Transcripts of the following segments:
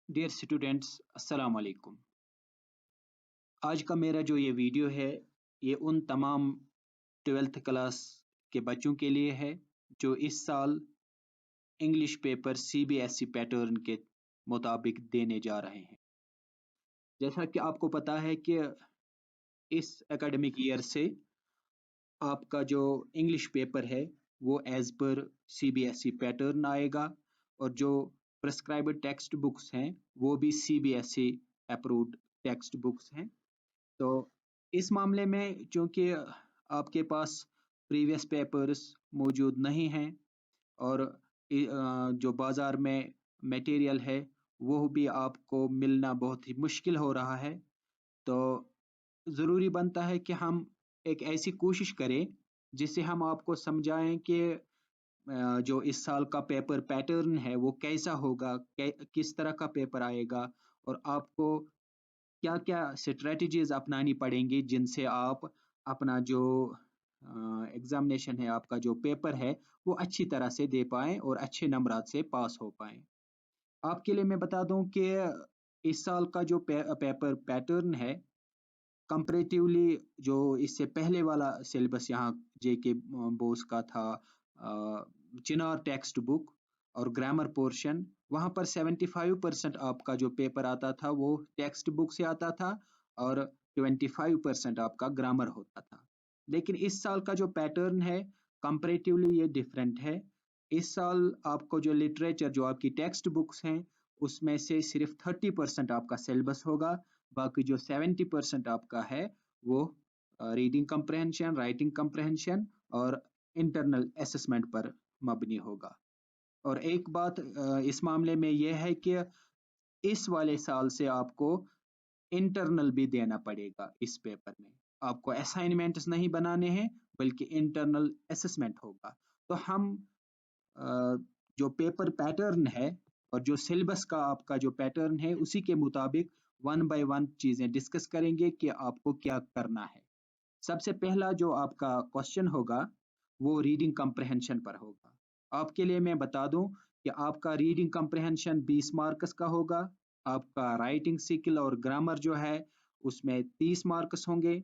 Dear students, अस्सलाम वालेकुम। आज का मेरा जो ये वीडियो है, ये उन तमाम 12th क्लास के बच्चों के लिए है जो इस साल इंग्लिश पेपर सीबीएसई पैटर्न के मुताबिक देने जा रहे हैं। जैसा कि आपको पता है कि इस एकेडमिक ईयर से आपका जो इंग्लिश पेपर है वो एज पर सीबीएसई पैटर्न आएगा और जो प्रिस्क्राइब्ड टेक्स्ट बुक्स हैं वो भी सीबीएसई अप्रूव्ड टेक्स्ट बुक्स हैं। तो इस मामले में चूंकि आपके पास प्रीवियस पेपर्स मौजूद नहीं हैं और जो बाजार में मटेरियल है वो भी आपको मिलना बहुत ही मुश्किल हो रहा है, तो ज़रूरी बनता है कि हम एक ऐसी कोशिश करें जिससे हम आपको समझाएं कि जो इस साल का पेपर पैटर्न है वो कैसा होगा, किस तरह का पेपर आएगा और आपको क्या-क्या स्ट्रेटजीज अपनानी पड़ेंगी जिनसे आप अपना जो एग्जामिनेशन है, आपका जो पेपर है वो अच्छी तरह से दे पाएं और अच्छे नंबरात से पास हो पाएं। आपके लिए मैं बता दूं कि इस साल का जो पेपर पैटर्न है कंपैरेटिवली जो इससे पहले वाला सिलेबस यहाँ जेके बोस का था, चिनार टेक्स्ट बुक और ग्रामर पोर्शन, वहां पर 75% आपका जो पेपर आता था वो टेक्स्ट बुक से आता था और 25% आपका ग्रामर होता था। लेकिन इस साल का जो पैटर्न है कंपैरेटिवली ये डिफरेंट है। इस साल आपको जो लिटरेचर, जो आपकी टेक्स्ट बुक्स हैं, उसमें से सिर्फ 30% आपका सिलेबस होगा। बाकी जो 70% आपका है वो रीडिंग कम्प्रहेंशन, राइटिंग कम्प्रहेंशन और इंटरनल असेसमेंट पर मबनी होगा। और एक बात इस मामले में यह है कि इस वाले साल से आपको इंटरनल भी देना पड़ेगा। इस पेपर में आपको असाइनमेंट्स नहीं बनाने हैं बल्कि इंटरनल असेसमेंट होगा। तो हम अ, जो पेपर पैटर्न है और जो सिलेबस का आपका जो पैटर्न है उसी के मुताबिक वन बाय वन चीजें डिस्कस करेंगे कि आपको क्या करना है। सबसे पहला जो आपका क्वेश्चन होगा वो रीडिंग कम्प्रहेंशन पर होगा। आपके लिए मैं बता दूं कि आपका रीडिंग कम्प्रहेंशन 20 मार्क्स का होगा। आपका राइटिंग स्किल और ग्रामर जो है उसमें 30 मार्क्स होंगे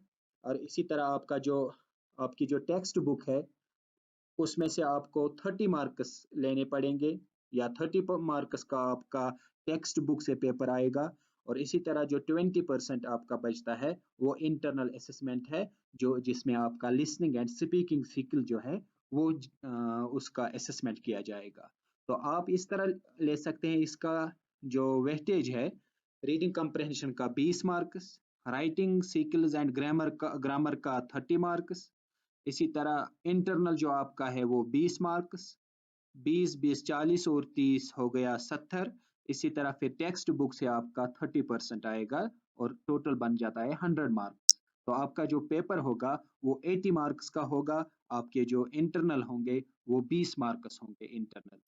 और इसी तरह आपकी जो टेक्स्ट बुक है उसमें से आपको 30 मार्क्स लेने पड़ेंगे या 30 मार्क्स का आपका टेक्स्ट बुक से पेपर आएगा और इसी तरह जो 20% आपका बचता है वो इंटरनल असेसमेंट है, जो जिसमें आपका लिसनिंग एंड स्पीकिंग स्किल जो है वो उसका असेसमेंट किया जाएगा। तो आप इस तरह ले सकते हैं, इसका जो वेटेज है रीडिंग कम्प्रहेंशन का 20 marks, writing skills and grammar का 30 मार्क्स, इसी तरह इंटरनल जो आपका है वो 20 मार्क्स, 20 20 40 और 30 हो गया 70। इसी तरह फिर टेक्स्ट बुक से आपका 30% आएगा और टोटल बन जाता है 100 मार्क्स। तो आपका जो पेपर होगा वो 80 मार्क्स का होगा। आपके जो इंटरनल होंगे वो 20 मार्क्स होंगे इंटरनल।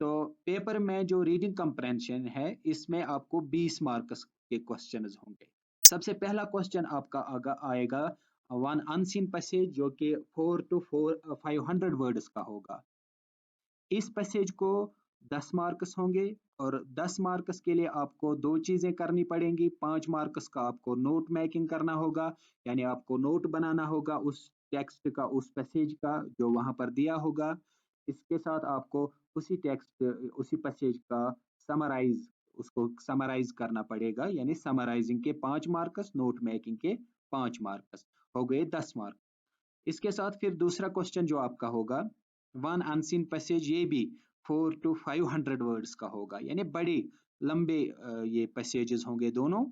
तो पेपर में जो रीडिंग कम्प्रहेंशन है इसमें आपको 20 मार्क्स के क्वेश्चंस होंगे। सबसे पहला क्वेश्चन आपका आएगा वन अनसीन पैसेज, जो कि 500 वर्ड्स का होगा। इस पैसेज को 10 मार्क्स होंगे और 10 मार्क्स के लिए आपको दो चीजें करनी पड़ेंगी। 5 मार्क्स का आपको नोट मेकिंग करना होगा, यानी आपको नोट बनाना होगा उस टेक्स्ट का, उस पैसेज का जो वहां पर दिया होगा। इसके साथ आपको उसी पैसेज का समराइज उसको समराइज करना पड़ेगा, यानी समराइजिंग के 5 मार्क्स, नोट मेकिंग के 5 मार्क्स, हो गए 10 मार्क्स। इसके साथ फिर दूसरा क्वेश्चन जो आपका होगा वन अनसीन पैसेज, ये भी 400 to 500 वर्ड्स का होगा, यानी बड़े लंबे ये पैसेजेस होंगे दोनों।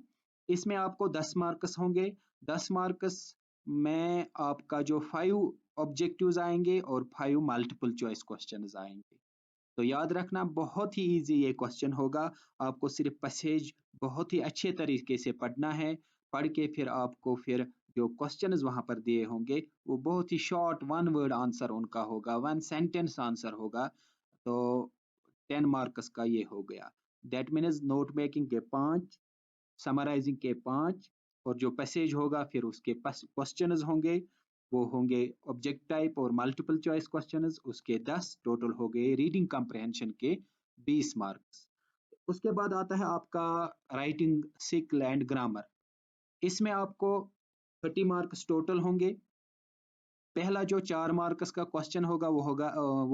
इसमें आपको 10 मार्क्स होंगे। 10 मार्क्स में आपका जो 5 ऑब्जेक्टिव्स आएंगे और 5 मल्टीपल चॉइस क्वेश्चंस आएंगे। तो याद रखना बहुत ही इजी ये क्वेश्चन होगा। आपको सिर्फ पैसेज बहुत ही अच्छे तरीके से पढ़ना है। पढ़ के फिर आपको फिर जो क्वेश्चंस वहां पर दिए होंगे वो बहुत ही शॉर्ट वन वर्ड आंसर उनका होगा, वन सेंटेंस आंसर होगा। तो 10 मार्क्स का ये हो गया। दैट मीन्स नोट मेकिंग के 5, समराइजिंग के 5 और जो पैसेज होगा फिर उसके क्वेश्चंस होंगे, वो होंगे ऑब्जेक्ट टाइप और मल्टीपल चॉइस क्वेश्चंस, उसके 10 टोटल हो गए रीडिंग कम्प्रहेंशन के 20 मार्क्स। उसके बाद आता है आपका राइटिंग स्किल एंड ग्रामर। इसमें आपको 30 मार्क्स टोटल होंगे। पहला जो 4 मार्क्स का क्वेश्चन होगा वो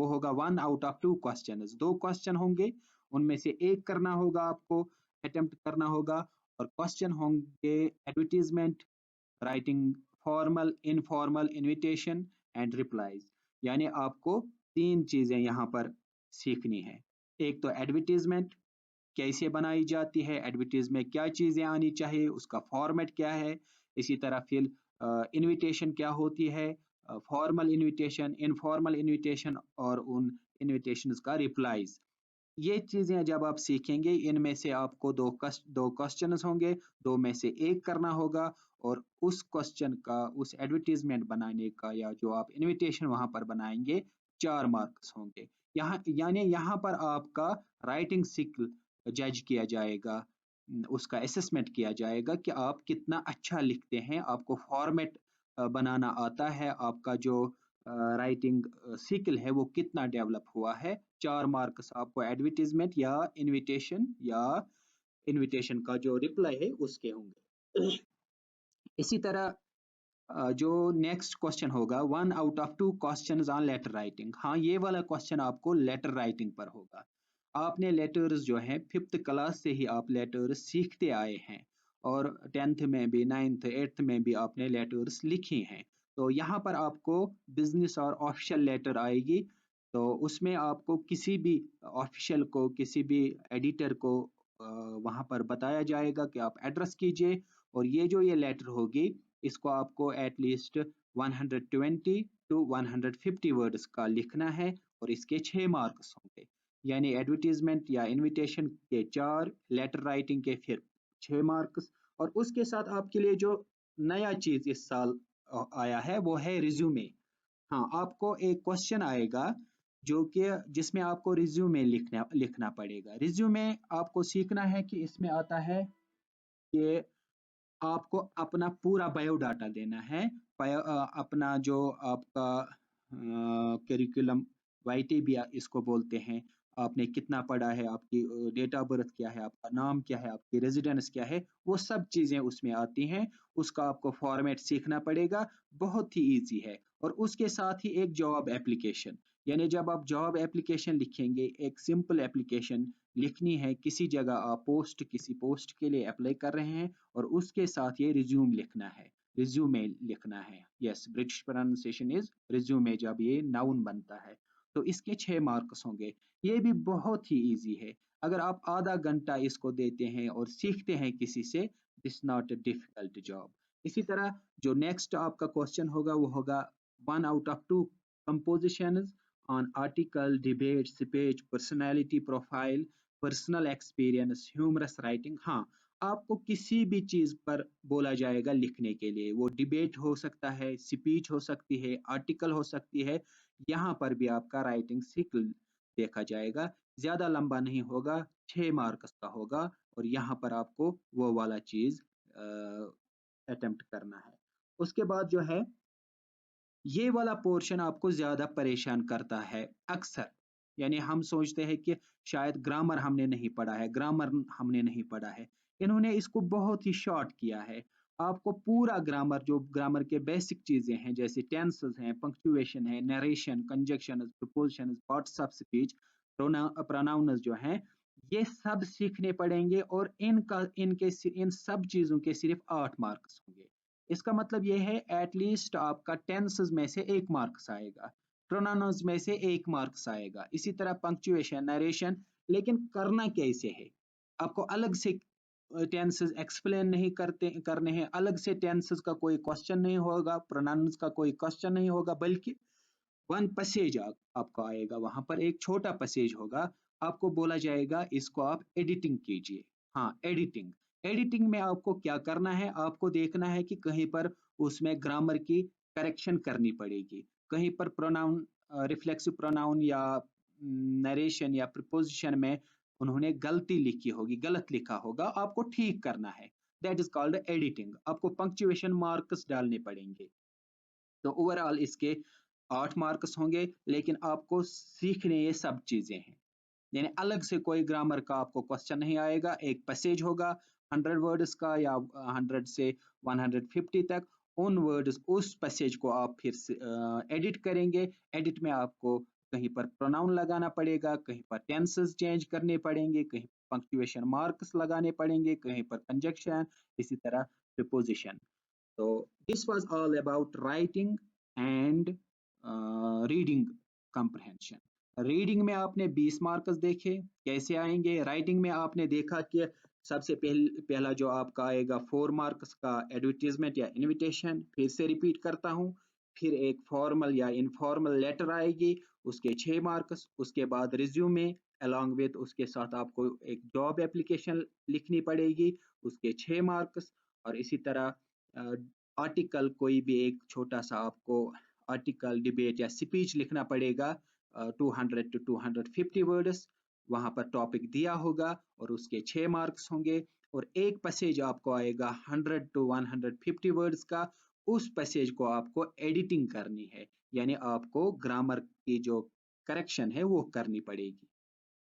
होगा 1 आउट ऑफ 2 क्वेश्चन। 2 क्वेश्चन होंगे, उनमें से एक करना होगा, आपको अटेम्प्ट करना होगा। और क्वेश्चन होंगे advertisement, writing formal informal invitation and replies. यानी आपको 3 चीजें यहाँ पर सीखनी है। एक तो एडवर्टीजमेंट कैसे बनाई जाती है, एडवर्टीज में क्या चीजें आनी चाहिए, उसका फॉर्मेट क्या है। इसी तरह फिर इनविटेशन क्या होती है, फॉर्मल इनविटेशन, इनफॉर्मल इनविटेशन, और उन इनविटेशंस का रिप्लाईज। ये चीजें जब आप सीखेंगे, इनमें से आपको दो क्वेश्चंस होंगे, दो में से एक करना होगा। और उस क्वेश्चन का, उस एडवर्टीजमेंट बनाने का या जो आप इनविटेशन वहां पर बनाएंगे, 4 मार्क्स होंगे। यहाँ यानी यहाँ पर आपका राइटिंग स्किल जज किया जाएगा, उसका असेसमेंट किया जाएगा कि आप कितना अच्छा लिखते हैं, आपको फॉर्मेट बनाना आता है, आपका जो राइटिंग स्किल है वो कितना डेवलप हुआ है। 4 मार्क्स आपको एडवर्टीजमेंट या इनविटेशन का जो रिप्लाई है उसके होंगे। इसी तरह जो नेक्स्ट क्वेश्चन होगा 1 out of 2 questions on letter writing. हाँ, ये वाला क्वेश्चन आपको लेटर राइटिंग पर होगा। आपने लेटर्स जो है 5th क्लास से ही आप लेटर्स सीखते आए हैं, और 10th में भी, 9th 8th में भी आपने लेटर्स लिखी हैं। तो यहाँ पर आपको बिजनेस और ऑफिशियल लेटर आएगी। तो उसमें आपको किसी भी ऑफिशियल को, किसी भी एडिटर को वहाँ पर बताया जाएगा कि आप एड्रेस कीजिए, और ये लेटर होगी, इसको आपको एटलीस्ट 120 टू 150 वर्ड्स का लिखना है, और इसके 6 मार्क्स होंगे। यानी एडवर्टीजमेंट या इनविटेशन के 4, लेटर राइटिंग के फिर 6 मार्क्स। और उसके साथ आपके लिए जो नया चीज इस साल आया है वो है रिज्यूमे। हाँ, आपको एक क्वेश्चन आएगा जो कि जिसमें आपको रिज्यूमे लिखना लिखना पड़ेगा। रिज्यूमे आपको सीखना है कि इसमें आता है कि आपको अपना पूरा बायोडाटा देना है। अपना जो आपका करिकुलम वाइटे भी इसको बोलते हैं, आपने कितना पढ़ा है, आपकी डेट ऑफ बर्थ क्या है, आपका नाम क्या है, आपकी रेजिडेंस क्या है, वो सब चीजें उसमें आती हैं। उसका आपको फॉर्मेट सीखना पड़ेगा, बहुत ही इजी है। और उसके साथ ही एक जॉब एप्लीकेशन, यानी जब आप जॉब एप्लीकेशन लिखेंगे, एक सिंपल एप्लीकेशन लिखनी है, किसी जगह आप किसी पोस्ट के लिए अप्लाई कर रहे हैं, और उसके साथ ये रिज्यूमे लिखना है। Yes, British pronunciation is resume जब ये नाउन बनता है। तो इसके 6 मार्क्स होंगे। ये भी बहुत ही इजी है। अगर आप आधा घंटा इसको देते हैं और सीखते हैं किसी से, this not a difficult job. इसी तरह जो नेक्स्ट आपका क्वेश्चन होगा वो होगा 1 out of 2 composition on article, debate, speech, personality profile, personal experience, humorous writing. हाँ, आपको किसी भी चीज पर बोला जाएगा लिखने के लिए, वो डिबेट हो सकता है, स्पीच हो सकती है, आर्टिकल हो सकती है। यहाँ पर भी आपका राइटिंग स्किल देखा जाएगा। ज्यादा लंबा नहीं होगा, 6 मार्क्स का होगा, और यहाँ पर आपको वो वाला चीज अटेम्प्ट करना है। उसके बाद जो है, ये वाला पोर्शन आपको ज्यादा परेशान करता है अक्सर। यानी हम सोचते हैं कि शायद ग्रामर हमने नहीं पढ़ा है, ग्रामर हमने नहीं पढ़ा है। इन्होंने इसको बहुत ही शॉर्ट किया है। आपको पूरा ग्रामर, जो ग्रामर के बेसिक चीजें हैं, जैसे टेंसेस हैं, पंक्चुएशन है, narration, conjunction, preposition, parts of speech, pronouns जो हैं, ये सब सीखने पड़ेंगे। और इन सब चीजों के सिर्फ 8 मार्क्स होंगे। इसका मतलब ये है एटलीस्ट आपका टेंसेस में से 1 मार्क्स आएगा, प्रोनाउंस में से 1 मार्क्स आएगा, इसी तरह पंक्चुएशन, नरेशन। लेकिन करना कैसे है, आपको अलग से टेंसेस एक्सप्लेन नहीं करने हैं, अलग से टेंसेस का कोई क्वेश्चन नहीं होगा, प्रोनाउंस का कोई क्वेश्चन नहीं होगा, बल्कि वन पैसेज आपको आएगा, वहां पर एक छोटा पैसेज होगा, आपको बोला जाएगा इसको आप एडिटिंग कीजिए। हाँ, एडिटिंग। एडिटिंग में आपको क्या करना है, आपको देखना है कि कहीं पर उसमें ग्रामर की करेक्शन करनी पड़ेगी, कहीं पर प्रोनाउन, रिफ्लेक्सिव प्रोनाउन या नरेशन या प्रीपोजिशन में उन्होंने गलती लिखी होगी, गलत लिखा होगा, आपको ठीक करना है। That is called editing. आपको पंक्चुएशन मार्क्स डालने पड़ेंगे। तो ओवरऑल इसके 8 मार्क्स होंगे, लेकिन आपको सीखने ये सब चीजें हैं। यानी अलग से कोई ग्रामर का आपको क्वेश्चन नहीं आएगा। एक पैसेज होगा 100 वर्ड्स का या 100 से 150 तक, उन वर्ड्स उस पैसेज को आप फिर से एडिट करेंगे। एडिट में आपको कहीं पर प्रोनाउन लगाना पड़ेगा, कहीं पर टेंसेस चेंज करने पड़ेंगे, कहीं पंक्चुएशन मार्क्स लगाने पड़ेंगे, कहीं पर कंजक्शन, इसी तरह प्रीपोजिशन। तो this was all about writing and reading comprehension. Reading में आपने 20 मार्क्स देखे कैसे आएंगे। राइटिंग में आपने देखा कि सबसे पहला जो आपका आएगा 4 मार्क्स का एडवर्टीजमेंट या इनविटेशन, फिर से रिपीट करता हूँ, फिर एक फॉर्मल या इनफॉर्मल लेटर आएगी, उसके 6 मार्क्स, उसके बाद रिज्यूमे अलॉन्ग विद उसके साथ आपको एक जॉब एप्लीकेशन लिखनी पड़ेगी, उसके 6 मार्क्स, और इसी तरह आर्टिकल कोई भी एक छोटा सा आपको आर्टिकल, डिबेट या स्पीच लिखना पड़ेगा 200 to 250 वर्ड्स, वहां पर टॉपिक दिया होगा और उसके 6 मार्क्स होंगे। और एक पैसेज आपको आएगा 100 to 150 वर्ड्स का, उस पैसेज को आपको एडिटिंग करनी है, यानी आपको ग्रामर की जो करेक्शन है वो करनी पड़ेगी।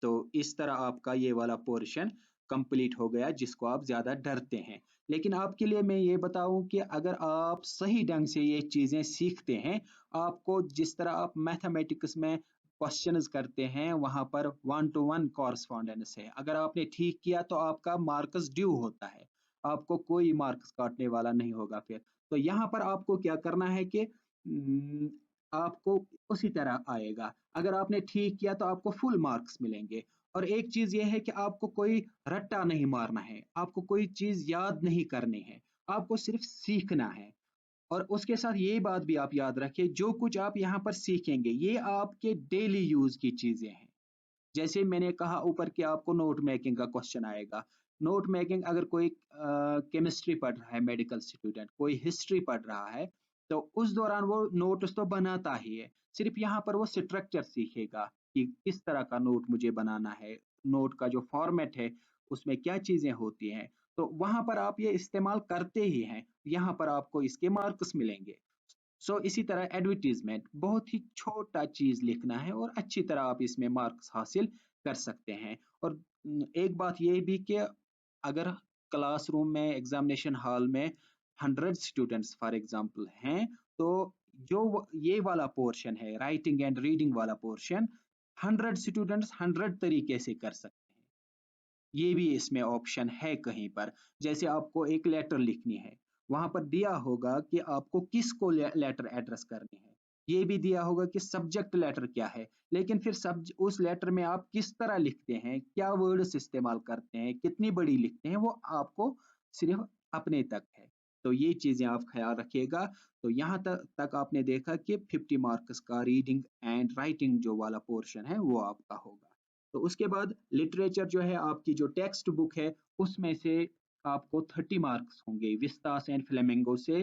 तो इस तरह आपका ये वाला पोर्शन कंप्लीट हो गया जिसको आप ज्यादा डरते हैं। लेकिन आपके लिए मैं ये बताऊं कि अगर आप सही ढंग से ये चीजें सीखते हैं, आपको जिस तरह आप मैथमेटिक्स में क्वेश्चंस करते हैं वहां पर 1 to 1 कॉरस्पॉन्डेंस है, अगर आपने ठीक किया तो आपका मार्क्स ड्यू होता है, आपको कोई मार्क्स काटने वाला नहीं होगा फिर। तो यहाँ पर आपको क्या करना है कि आपको उसी तरह आएगा, अगर आपने ठीक किया तो आपको फुल मार्क्स मिलेंगे। और एक चीज ये है कि आपको कोई रट्टा नहीं मारना है, आपको कोई चीज याद नहीं करनी है, आपको सिर्फ सीखना है। और उसके साथ ये बात भी आप याद रखिए, जो कुछ आप यहाँ पर सीखेंगे ये आपके डेली यूज की चीजें हैं। जैसे मैंने कहा ऊपर कि आपको नोट मेकिंग का क्वेश्चन आएगा। नोट मेकिंग, अगर कोई केमिस्ट्री पढ़ रहा है मेडिकल स्टूडेंट, कोई हिस्ट्री पढ़ रहा है, तो उस दौरान वो नोट्स तो बनाता ही है, सिर्फ यहाँ पर वो स्ट्रक्चर सीखेगा कि किस तरह का नोट मुझे बनाना है, नोट का जो फॉर्मेट है उसमें क्या चीजें होती हैं। तो वहां पर आप ये इस्तेमाल करते ही हैं, यहाँ पर आपको इसके मार्क्स मिलेंगे। इसी तरह एडवर्टीजमेंट बहुत ही छोटा चीज लिखना है और अच्छी तरह आप इसमें मार्क्स हासिल कर सकते हैं। और एक बात ये भी कि अगर क्लासरूम में एग्जामिनेशन हॉल में 100 स्टूडेंट्स फॉर एग्जांपल हैं, तो ये वाला पोर्शन है राइटिंग एंड रीडिंग वाला पोर्शन, 100 स्टूडेंट्स 100 तरीके से कर सकते हैं। ये भी इसमें ऑप्शन है कहीं पर। जैसे आपको एक लेटर लिखनी है, वहां पर दिया होगा कि आपको किसको लेटर एड्रेस करनी है, ये भी दिया होगा कि सब्जेक्ट लेटर क्या है, लेकिन फिर उस लेटर में आप किस तरह लिखते हैं, क्या वर्ड्स इस्तेमाल करते हैं, कितनी बड़ी लिखते हैं, वो आपको सिर्फ अपने तक है। तो ये चीजें आप ख्याल रखिएगा। तो यहाँ तक आपने देखा कि 50 मार्क्स का रीडिंग एंड राइटिंग जो वाला पोर्शन है वो आपका होगा। तो उसके बाद लिटरेचर जो है, आपकी जो टेक्स्ट बुक है उसमें से आपको 30 मार्क्स होंगे विस्तास एंड फ्लेमिंगो से।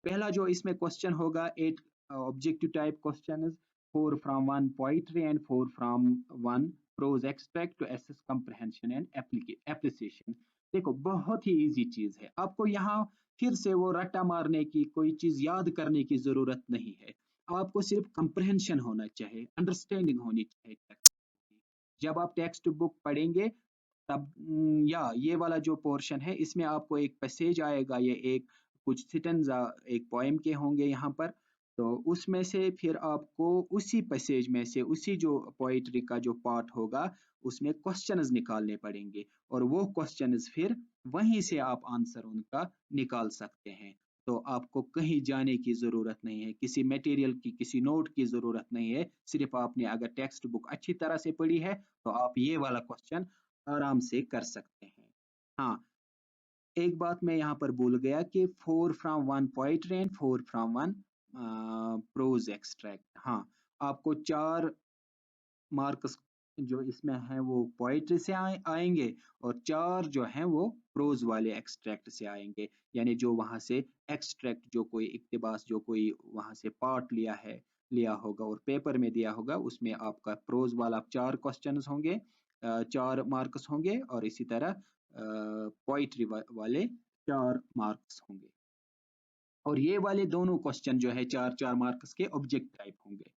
पहला जो इसमें क्वेश्चन होगा 8 objective type question, 4 from 1 poetry and 4 from 1 prose extract to assess comprehension and application. देखो बहुत ही इजी चीज है, आपको यहाँ फिर से वो रट्टा मारने की, कोई चीज याद करने की जरूरत नहीं है, आपको सिर्फ कॉम्प्रिहेंशन होना चाहिए, अंडरस्टैंडिंग होनी चाहिए। जब आप टेक्स्ट बुक पढ़ेंगे तब या ये वाला जो पोर्शन है इसमें आपको एक पैसेज आएगा, ये एक कुछ सिटेंस एक पोएम के होंगे यहाँ पर। तो उसमें से फिर आपको उसी पैसेज में से, उसी जो पोइट्री का जो पार्ट होगा उसमें क्वेश्चंस निकालने पड़ेंगे, और वो क्वेश्चंस फिर वहीं से आप आंसर उनका निकाल सकते हैं। तो आपको कहीं जाने की जरूरत नहीं है, किसी मटेरियल की, किसी नोट की जरूरत नहीं है, सिर्फ आपने अगर टेक्स्ट बुक अच्छी तरह से पढ़ी है तो आप ये वाला क्वेश्चन आराम से कर सकते हैं। हाँ, एक बात मैं यहाँ पर भूल गया कि 4 from 1 poetry and 4 from 1 prose extract. हाँ, आपको 4 मार्क्स जो इसमें है वो पोइट्री से आएंगे, और 4 जो हैं वो प्रोज वाले एक्सट्रैक्ट से आएंगे, यानी जो वहां से एक्सट्रैक्ट, जो कोई इक्तिबास, जो कोई वहां से पार्ट लिया होगा और पेपर में दिया होगा, उसमें आपका प्रोज वाला 4 क्वेश्चंस होंगे, 4 मार्क्स होंगे, और इसी तरह पोइट्री वाले 4 मार्क्स होंगे। और ये वाले दोनों क्वेश्चन जो है 4 4 मार्क्स के ऑब्जेक्ट टाइप होंगे।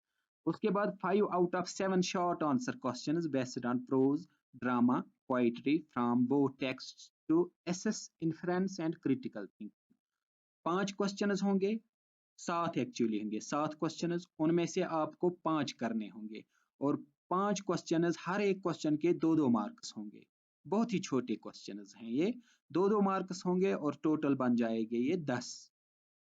उसके बाद 5 out of 7 short answer questions based on prose, drama, poetry from both text to assess inference and critical thinking. 5 questions होंगे, 7 एक्चुअली होंगे, 7 क्वेश्चंस, उनमें से आपको 5 करने होंगे और 5 क्वेश्चंस, हर एक क्वेश्चन के 2-2 मार्क्स होंगे। बहुत ही छोटे क्वेश्चंस हैं ये, 2-2 मार्क्स होंगे और टोटल बन जाएंगे ये 10।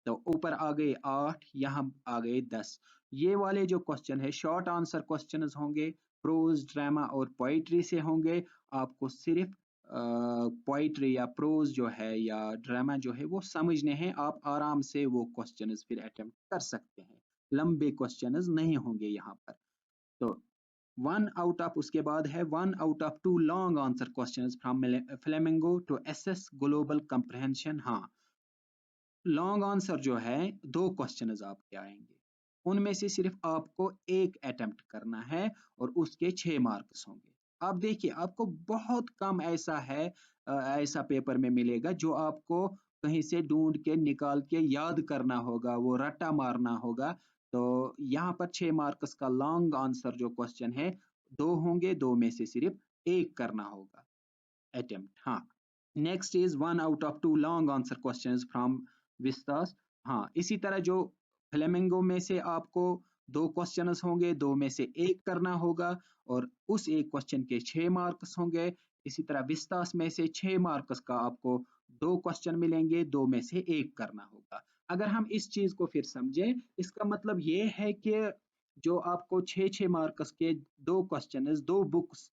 तो ऊपर आ गए 8, यहाँ आ गए 10। ये वाले जो क्वेश्चन है शॉर्ट आंसर क्वेश्चंस होंगे, प्रोज, ड्रामा और पोइट्री से होंगे। आपको सिर्फ पोइट्री या प्रोज जो है या ड्रामा जो है वो समझने हैं, आप आराम से वो क्वेश्चंस फिर अटेम्प्ट कर सकते हैं, लंबे क्वेश्चंस नहीं होंगे यहाँ पर। तो 1 आउट ऑफ, उसके बाद है 1 out of 2 long answer questions from flamingo to assess global comprehension. हाँ, लॉन्ग आंसर जो है 2 क्वेश्चंस आपके आएंगे, उनमें से सिर्फ आपको एक अटेम्प्ट करना है और उसके 6 मार्क्स होंगे। आप देखिए, आपको बहुत कम ऐसा है, ऐसा पेपर में मिलेगा जो आपको कहीं से ढूंढ के निकाल के याद करना होगा, वो रट्टा मारना होगा। तो यहाँ पर 6 मार्क्स का लॉन्ग आंसर जो क्वेश्चन है 2 होंगे, 2 में से सिर्फ एक करना होगा अटेम्प्ट। हाँ, next is 1 out of 2 long answer questions from Vistas. हाँ, इसी तरह जो फ्लेमिंगो में से आपको 2 क्वेश्चंस होंगे, 2 में से एक करना होगा और उस एक क्वेश्चन के 6 मार्क्स होंगे। इसी तरह विस्तास में से 6 मार्क्स का आपको 2 क्वेश्चन मिलेंगे, 2 में से एक करना होगा। अगर हम इस चीज को फिर समझें, इसका मतलब ये है कि जो आपको 6-6 मार्क्स के 2 क्वेश्चंस 2 बुक्स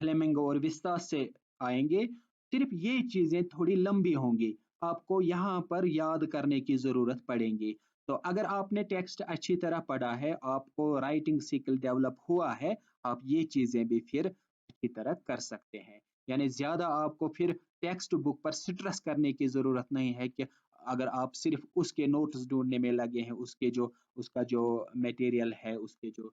फ्लेमिंगो और विस्तास से आएंगे, सिर्फ ये चीजें थोड़ी लंबी होंगी, आपको यहाँ पर याद करने की जरूरत पड़ेगी। तो अगर आपने टेक्स्ट अच्छी तरह पढ़ा है, आपको राइटिंग स्किल डेवलप हुआ है, आप ये चीजें भी फिर अच्छी तरह कर सकते हैं। यानी ज्यादा आपको फिर टेक्स्ट बुक पर स्ट्रेस करने की जरूरत नहीं है कि अगर आप सिर्फ उसके नोट्स ढूंढने में लगे हैं, उसके जो उसका जो मटेरियल है, उसके जो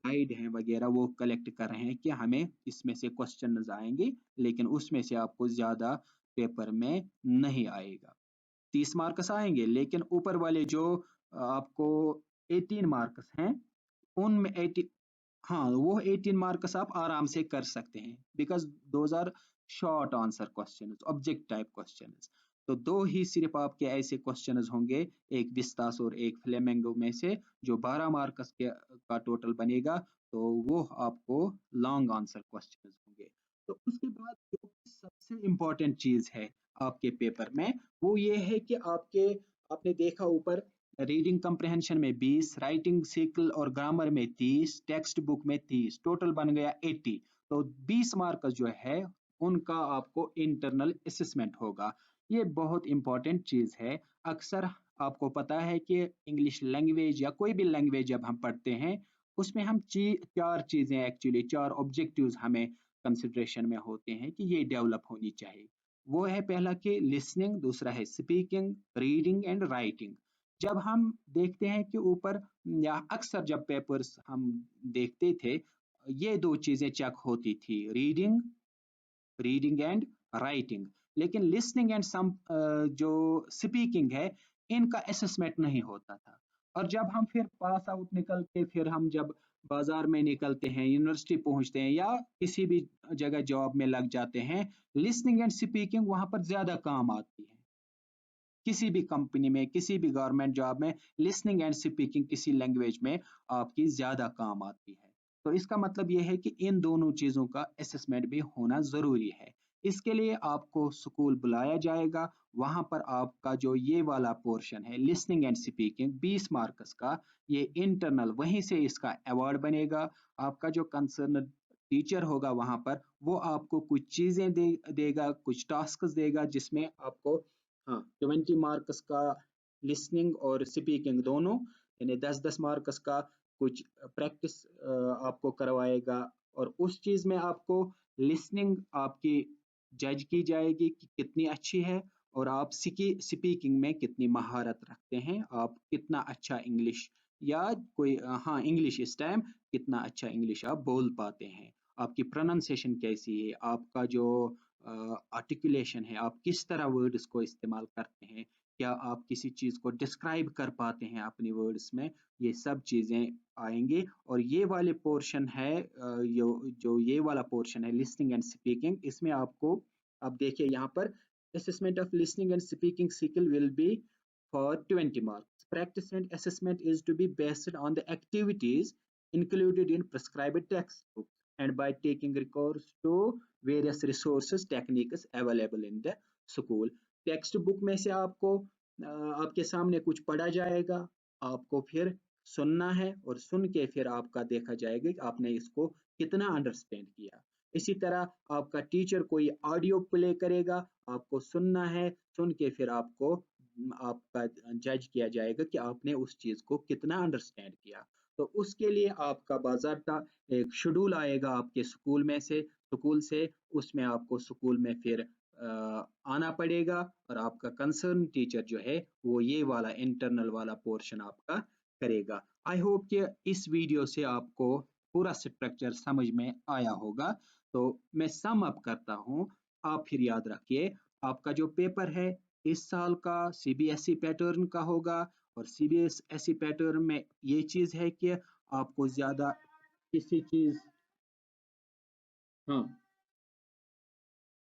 गाइड हैं वगैरह वो कलेक्ट कर रहे हैं कि हमें इसमें से क्वेश्चन आएंगे, लेकिन उसमें से आपको ज्यादा पेपर में नहीं आएगा। 30 मार्क्स आएंगे, लेकिन ऊपर वाले जो आपको 18 मार्क्स हैं, उनमें 80, हाँ वो 18 मार्क्स आप आराम से कर सकते हैं, because those are short answer question, objective type question. तो 2 ही सिर्फ आपके ऐसे क्वेश्चन होंगे, एक विस्तास और एक फ्लेमिंगो में से, जो 12 मार्क्स के का टोटल बनेगा। तो वो आपको लॉन्ग आंसर क्वेश्चन होंगे। तो उसके बाद जो सबसे इम्पोर्टेंट चीज है आपके पेपर में, वो ये है कि आपने देखा ऊपर, रीडिंग कम्प्रहेंशन में 20, राइटिंग स्किल और ग्रामर में 30, टेक्स्ट बुक में 30, टोटल बन गया 80। तो 20 मार्क्स जो है उनका आपको इंटरनल असेसमेंट होगा। ये बहुत इंपॉर्टेंट चीज है। अक्सर आपको पता है कि इंग्लिश लैंग्वेज या कोई भी लैंग्वेज जब हम पढ़ते हैं, उसमें हम 4 चीजें, एक्चुअली 4 ऑब्जेक्टिव्स हमें कंसिडरेशन में होते हैं कि ये डेवलप होनी चाहिए। वो है पहला कि लिसनिंग, दूसरा है स्पीकिंग, रीडिंग एंड राइटिंग। जब हम देखते हैं कि ऊपर या अक्सर जब पेपर्स हम देखते थे, ये 2 चीजें चेक होती थी, रीडिंग एंड राइटिंग। लेकिन लिसनिंग एंड सम जो स्पीकिंग है, इनका असेसमेंट नहीं होता था। और जब हम फिर पास आउट निकल के फिर हम जब बाजार में निकलते हैं, यूनिवर्सिटी पहुंचते हैं या किसी भी जगह जॉब में लग जाते हैं, लिसनिंग एंड स्पीकिंग वहां पर ज्यादा काम आती है। किसी भी कंपनी में, किसी भी गवर्नमेंट जॉब में लिसनिंग एंड स्पीकिंग किसी लैंग्वेज में आपकी ज्यादा काम आती है। तो इसका मतलब यह है कि इन दोनों चीजों का असेसमेंट भी होना जरूरी है। इसके लिए आपको स्कूल बुलाया जाएगा, वहां पर आपका जो ये वाला पोर्शन है लिसनिंग एंड स्पीकिंग 20 मार्क्स का, ये इंटरनल, वहीं से इसका अवार्ड बनेगा। आपका जो कंसर्न टीचर होगा वहां पर, वो आपको कुछ चीजें देगा, कुछ टास्क देगा, जिसमें आपको, हाँ, 20 मार्क्स का लिसनिंग और स्पीकिंग दोनों, यानी 10-10 मार्क्स का कुछ प्रैक्टिस आपको करवाएगा। और उस चीज में आपको लिसनिंग आपकी जज की जाएगी कि कितनी अच्छी है, और आप स्पीकिंग में कितनी महारत रखते हैं, आप कितना अच्छा इंग्लिश या कोई, हाँ, इंग्लिश इस टाइम कितना अच्छा इंग्लिश आप बोल पाते हैं, आपकी प्रोनाउंसिएशन कैसी है, आपका जो आर्टिकुलेशन है, आप किस तरह वर्ड्स को इस्तेमाल करते हैं, क्या आप किसी चीज को डिस्क्राइब कर पाते हैं अपनी वर्ड्स में, ये सब चीजें आएंगे। और ये वाले पोर्शन है जो ये वाला पोर्शन है लिसनिंग एंड स्पीकिंग, इसमें आपको अब देखिए यहाँ पर assessment of listening and speaking skill will be for 20 marks. Practice and assessment is to be based on the activities included in prescribed textbook and by taking recourse to various resources techniques available in the school. Text book में से आपको आपके सामने कुछ पढ़ा जाएगा, आपको फिर सुनना है और सुन के फिर आपका देखा जाएगा कि आपने इसको कितना अंडरस्टैंड किया। इसी तरह आपका टीचर कोई ऑडियो प्ले करेगा, आपको सुनना है, सुन के फिर आपको आपका जज किया जाएगा कि आपने उस चीज को कितना अंडरस्टैंड किया। तो उसके लिए आपका बाकायदा एक शेड्यूल आएगा आपके स्कूल से, उसमें आपको स्कूल में फिर आना पड़ेगा और आपका कंसर्न टीचर जो है वो ये वाला इंटरनल वाला पोर्शन आपका करेगा। आई होप कि इस वीडियो से आपको पूरा स्ट्रक्चर समझ में आया होगा। तो मैं सम अप करता हूँ, आप फिर याद रखिए आपका जो पेपर है इस साल का सीबीएसई पैटर्न का होगा। और सीबीएसई पैटर्न में ये चीज है कि आपको ज्यादा किसी चीज, हाँ,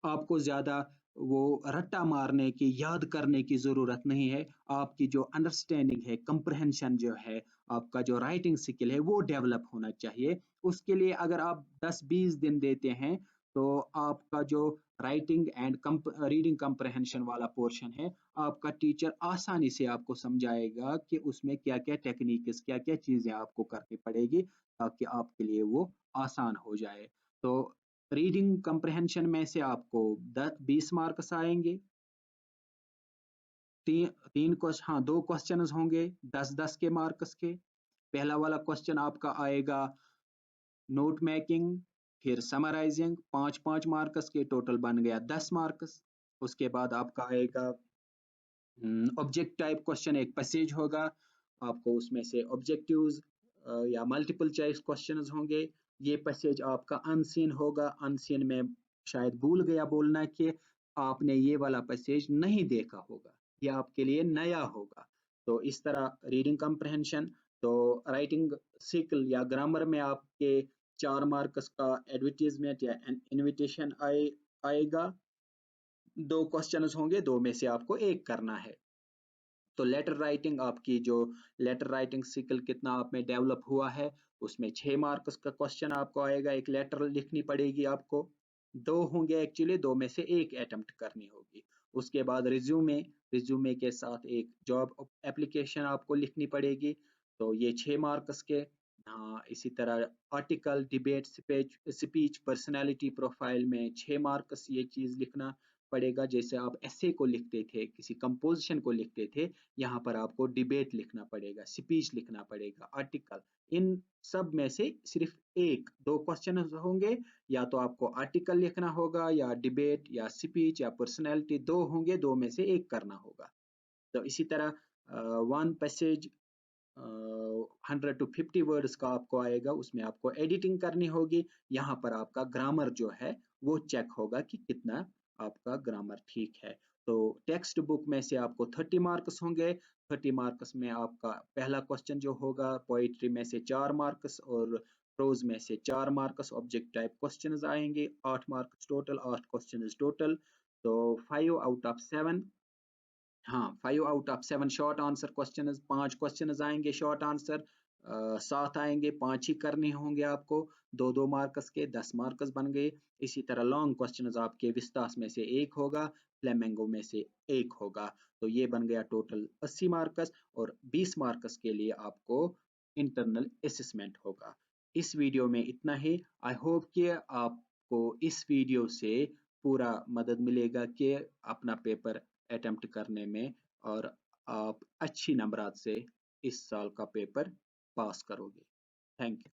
आपको ज्यादा वो रट्टा मारने की याद करने की जरूरत नहीं है। आपकी जो अंडरस्टैंडिंग है, कंप्रहेंशन जो है, आपका जो राइटिंग स्किल है वो डेवलप होना चाहिए। उसके लिए अगर आप 10-20 दिन देते हैं तो आपका जो राइटिंग एंड रीडिंग कंप्रहेंशन वाला पोर्शन है, आपका टीचर आसानी से आपको समझाएगा कि उसमें क्या क्या टेक्निक्स, क्या क्या चीजें आपको करनी पड़ेगी ताकि आपके लिए वो आसान हो जाए। तो रीडिंग कंप्रहेंशन में से आपको 10-20 मार्क्स आएंगे। तीन क्वेश्चन, हाँ, 2 क्वेश्चन होंगे 10-10 के मार्क्स के। पहला वाला क्वेश्चन आपका आएगा नोट मेकिंग, फिर समराइजिंग, 5-5 मार्क्स के, टोटल बन गया 10 मार्क्स। उसके बाद आपका आएगा ऑब्जेक्ट टाइप क्वेश्चन, एक पैसेज होगा, आपको उसमें से ऑब्जेक्टिव्स या मल्टीपल चॉइस क्वेश्चंस होंगे। ये पैसेज आपका अनसीन होगा, अनसीन में शायद भूल गया बोलना कि आपने ये वाला पैसेज नहीं देखा होगा, ये आपके लिए नया होगा। तो इस तरह रीडिंग कंप्रहेंशन। तो राइटिंग स्किल या ग्रामर में आपके 4 मार्क्स का एडवर्टीजमेंट या इनविटेशन आएगा। 2 क्वेश्चन होंगे, 2 में से आपको एक करना है। तो लेटर राइटिंग, आपकी जो लेटर राइटिंग स्किल कितना आप में डेवलप हुआ है, उसमें 6 मार्क्स का क्वेश्चन आपको आएगा, एक लेटर लिखनी पड़ेगी आपको। 2 होंगे एक्चुअली, 2 में से एक अटेम्प्ट करनी होगी। उसके बाद रिज्यूमे के साथ एक जॉब एप्लीकेशन आपको लिखनी पड़ेगी, तो ये 6 मार्क्स के। हाँ, इसी तरह article, debate, speech, personality profile में 6 मार्क्स ये चीज लिखना पड़ेगा। जैसे आप एसे को लिखते थे, किसी कंपोजिशन को लिखते थे, यहाँ पर आपको डिबेट लिखना पड़ेगा, स्पीच लिखना पड़ेगा, आर्टिकल। इन सब में से सिर्फ एक 2 क्वेश्चन होंगे, या तो आपको आर्टिकल लिखना होगा या डिबेट या स्पीच या पर्सनैलिटी, 2 होंगे, 2 में से एक करना होगा। तो इसी तरह 1 पैसेज 100 to 50 वर्ड्स का आपको आएगा, उसमें आपको एडिटिंग करनी होगी। यहाँ पर आपका ग्रामर जो है वो चेक होगा कि कितना आपका ग्रामर ठीक है। तो टेक्स्ट बुक में से आपको 30 मार्क्स होंगे। 30 मार्क्स में आपका पहला क्वेश्चन जो होगा, पोइट्री में से 4 मार्क्स और प्रोज में से 4 मार्क्स, ऑब्जेक्ट टाइप क्वेश्चंस आएंगे, 8 मार्क्स टोटल, 8 क्वेश्चन टोटल। तो 5 आउट ऑफ 7, हाँ, 5 out of 7 short answer question, 5 question आएंगे शॉर्ट आंसर, 7 आएंगे, 5 ही करने होंगे आपको, 2-2 मार्क्स के, 10 मार्क्स बन गए। इसी तरह लॉन्ग क्वेश्चन आपके विस्तास में से एक होगा, फ्लेमेंगो में से एक होगा। तो ये बन गया टोटल 80 मार्क्स, और 20 मार्क्स के लिए आपको इंटरनल असेसमेंट होगा। इस वीडियो में इतना ही। आई होप कि आपको इस वीडियो से पूरा मदद मिलेगा कि अपना पेपर अटेम्प्ट करने में, और आप अच्छी नंबरात से इस साल का पेपर पास करोगे। Thank you.